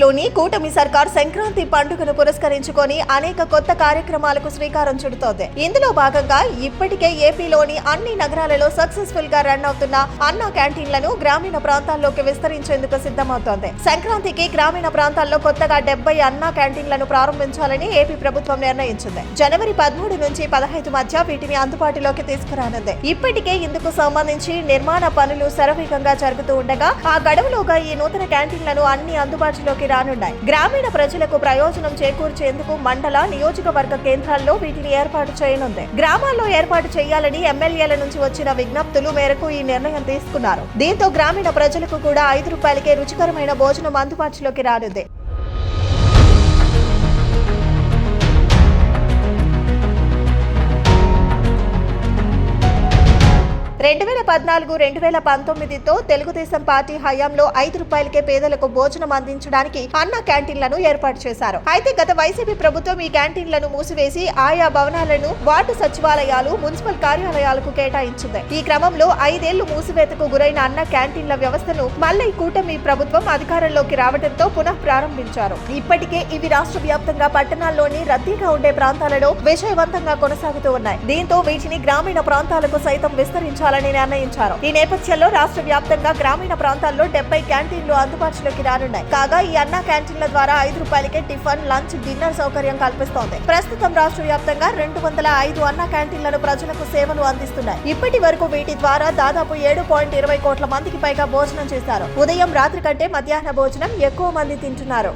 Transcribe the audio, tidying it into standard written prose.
ఆంధ్రప్రదేశ్లోని కూటమి సర్కార్ సంక్రాంతి పండుగను పురస్కరించుకొని అనేక కొత్త కార్యక్రమాలకు శ్రీకారం చుడుతోంది. ఇందులో భాగంగా ఇప్పటికే ఏపీలోని అన్ని నగరాలలో సక్సెస్ఫుల్ గా రన్ అవుతున్న అన్నా క్యాంటీన్లను గ్రామీణ ప్రాంతాల్లోకి విస్తరించేందుకు సిద్ధమవుతోంది. సంక్రాంతికి గ్రామీణ ప్రాంతాల్లో కొత్తగా 70 అన్నా క్యాంటీన్లను ప్రారంభించాలని ఏపీ ప్రభుత్వం నిర్ణయించింది. జనవరి 13 నుంచి 15 మధ్య వీటిని అందుబాటులోకి తీసుకురానుంది. ఇప్పటికే ఇందుకు సంబంధించి నిర్మాణ పనులు శరవేగంగా జరుగుతూ ఉండగా ఆ గడువులోగా ఈ నూతన క్యాంటీన్లను అన్ని అందుబాటులోకి రానున్నాయి. గ్రామీణ ప్రజలకు ప్రయోజనం చేకూర్చేందుకు మండల, నియోజకవర్గ కేంద్రాల్లో వీటిని ఏర్పాటు చేయనుంది. గ్రామాల్లో ఏర్పాటు చేయాలని ఎమ్మెల్యేల నుంచి వచ్చిన విజ్ఞప్తుల మేరకు ఈ నిర్ణయం తీసుకున్నారు. దీంతో గ్రామీణ ప్రజలకు కూడా 5 రూపాయలకే రుచికరమైన భోజనం అందుబాటులోకి రానుంది. 2014-2019తో తెలుగుదేశం పార్టీ హయాంలో 5 రూపాయలకే పేదలకు భోజనం అందించడానికి అన్న క్యాంటీన్లను ఏర్పాటు చేశారు. అయితే గత వైసీపీ ప్రభుత్వం ఈ క్యాంటీన్లను మూసివేసి ఆయా భవనాలను వార్డు సచివాలయాలు, మున్సిపల్ కార్యాలయాలకు కేటాయించింది. ఈ క్రమంలో 5 ఏళ్లు మూసివేతకు గురైన అన్న క్యాంటీన్ల వ్యవస్థను మళ్లీ కూటమి ప్రభుత్వం అధికారంలోకి రావడంతో పునః ప్రారంభించారు. ఇప్పటికే ఇవి రాష్ట్ర వ్యాప్తంగా పట్టణాల్లోని రద్దీగా ఉండే ప్రాంతాలలో విజయవంతంగా కొనసాగుతూ ఉన్నాయి. దీంతో వీటిని గ్రామీణ ప్రాంతాలకు సైతం విస్తరించాలని నిర్ణయించారు. ఈ నేపథ్యంలో రాష్ట్ర వ్యాప్తంగా గ్రామీణ ప్రాంతాల్లో 70 క్యాంటీన్లు అందుబాటులోకి రానున్నాయి. కాగా ఈ అన్నా క్యాంటీన్ల ద్వారా 5 రూపాయలకే టిఫిన్, లంచ్, డిన్నర్ సౌకర్యం కల్పిస్తోంది. ప్రస్తుతం రాష్ట్ర వ్యాప్తంగా 205 అన్నా క్యాంటీన్లను ప్రజలకు సేవలు అందిస్తున్నాయి. ఇప్పటి వరకు వీటి ద్వారా దాదాపు 7.20 కోట్ల మందికి పైగా భోజనం చేశారు. ఉదయం, రాత్రి కంటే మధ్యాహ్న భోజనం ఎక్కువ మంది తింటున్నారు.